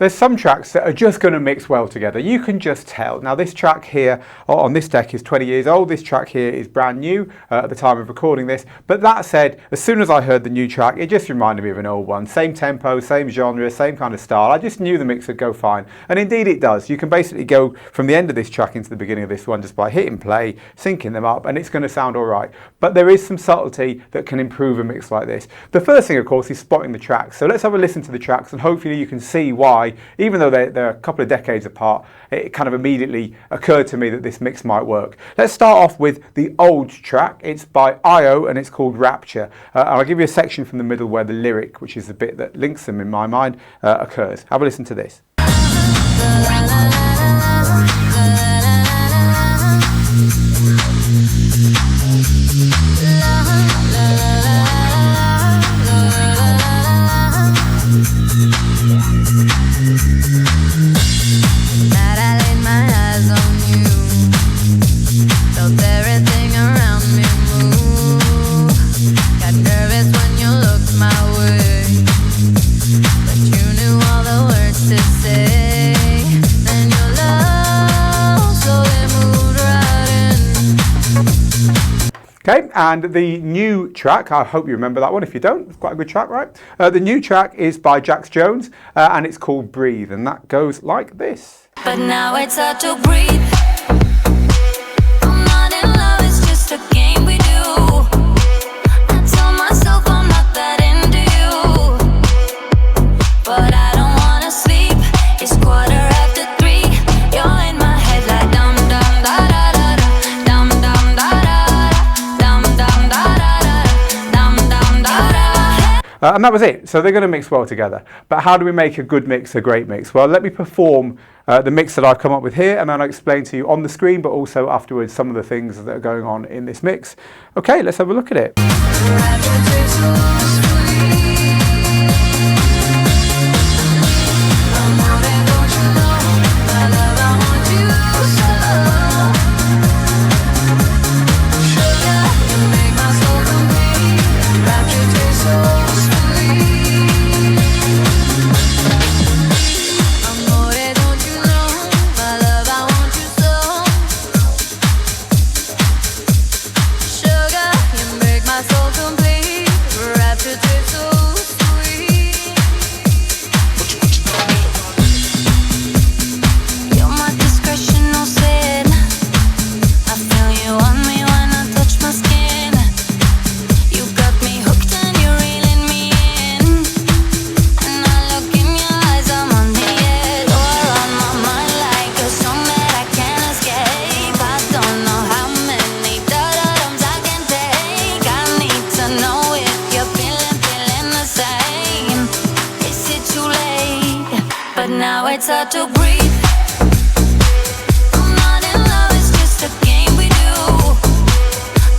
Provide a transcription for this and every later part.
There's some tracks that are just going to mix well together. You can just tell. Now this track here on this deck is 20 years old. This track here is brand new at the time of recording this. But that said, as soon as I heard the new track, it just reminded me of an old one. Same tempo, same genre, same kind of style. I just knew the mix would go fine. And indeed it does. You can basically go from the end of this track into the beginning of this one just by hitting play, syncing them up, and it's going to sound all right. But there is some subtlety that can improve a mix like this. The first thing, of course, is spotting the tracks. So let's have a listen to the tracks and hopefully you can see why, even though they're a couple of decades apart, it kind of immediately occurred to me that this mix might work. Let's start off with the old track. It's by IO and it's called Rapture. I'll give you a section from the middle where the lyric, which is the bit that links them in my mind, occurs. Have a listen to this. Okay, and the new track, I hope you remember that one. If you don't, it's quite a good track, right? The new track is by Jax Jones and it's called Breathe, and that goes like this. But now it's hard to breathe. I'm not in love, it's just a game we do. I tell myself I'm not that into you, but I don't wanna sleep. It's 3:15. You're in my head like dum dum da da da da, dum dum da da da, dum dum da da da, dum dum da da. And that was it. So they're going to mix well together. But how do we make a good mix a great mix? Well, let me perform the mix that I've come up with here, and then I'll explain to you on the screen, but also afterwards some of the things that are going on in this mix. Okay, let's have a look at it. Now it's hard to breathe. I'm not in love, it's just a game we do.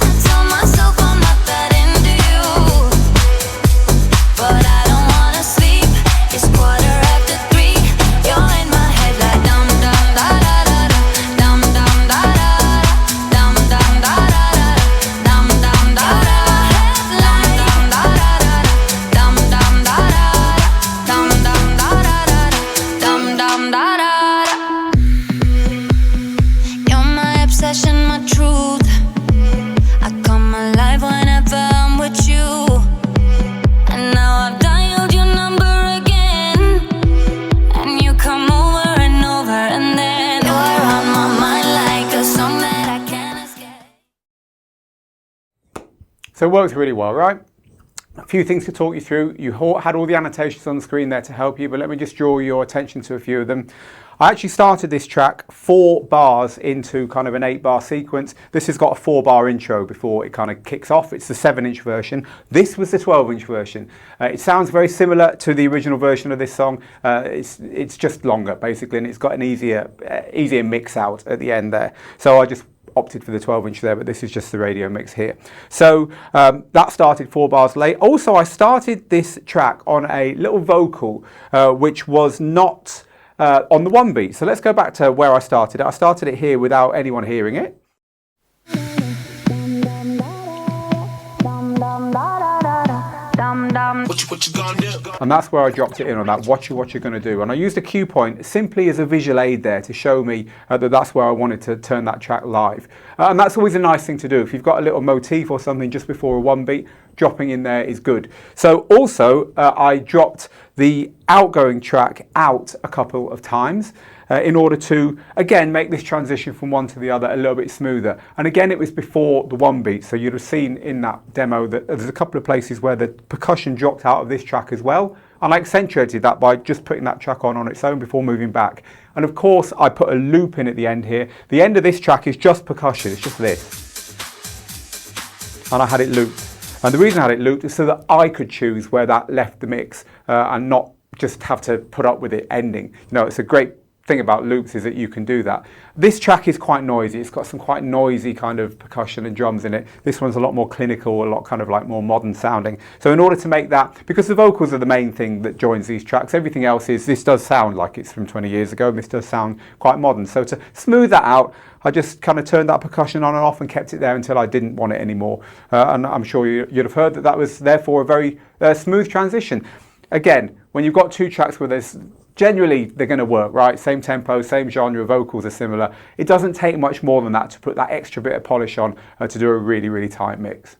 I tell myself I'm not that into you, but I don't wanna sleep. It's 3:15. You're in my head like dum dum da da da da, dum dum da da da, dum dum da da da, dum dum da da da, dum dum da da da, dum dum da da da, dum dum da da da. Dum dum da da da. You're my obsession, my truth. I come alive whenever I'm with you. And now I've dialed your number again, and you come over and over, and then you're on my mind like a song that I can't escape. So it works really well, right? A few things to talk you through. You had all the annotations on the screen there to help you, but let me just draw your attention to a few of them. I actually started this track 4 bars into kind of an 8-bar sequence. This has got a 4-bar intro before it kind of kicks off. It's the 7-inch version. This was the 12-inch version. It sounds very similar to the original version of this song. It's just longer basically, and it's got an easier mix out at the end there. So I just opted for the 12-inch there, but this is just the radio mix here. So that started 4 bars late. Also, I started this track on a little vocal, which was not on the 1 beat. So let's go back to where I started it. I started it here without anyone hearing it. what you gonna do? And that's where I dropped it in on that, what you're going to do. And I used a cue point simply as a visual aid there to show me that that's where I wanted to turn that track live. And that's always a nice thing to do. If you've got a little motif or something just before a one beat, dropping in there is good. So also I dropped the outgoing track out a couple of times in order to, again, make this transition from one to the other a little bit smoother. And again, it was before the one beat, so you'd have seen in that demo that there's a couple of places where the percussion dropped out of this track as well. And I accentuated that by just putting that track on its own before moving back. And of course, I put a loop in at the end here. The end of this track is just percussion, it's just this. And I had it looped. And the reason I had it looped is so that I could choose where that left the mix and not just have to put up with it ending. You know, it's a great thing about loops is that you can do that. This track is quite noisy. It's got some quite noisy kind of percussion and drums in it. This one's a lot more clinical, a lot kind of like more modern sounding. So in order to make that, because the vocals are the main thing that joins these tracks, everything else is, this does sound like it's from 20 years ago, and this does sound quite modern. So to smooth that out, I just kind of turned that percussion on and off and kept it there until I didn't want it anymore. And I'm sure you'd have heard that was therefore a very smooth transition. Again, when you've got two tracks where there's generally they're going to work, right? Same tempo, same genre, vocals are similar. It doesn't take much more than that to put that extra bit of polish on to do a really, really tight mix.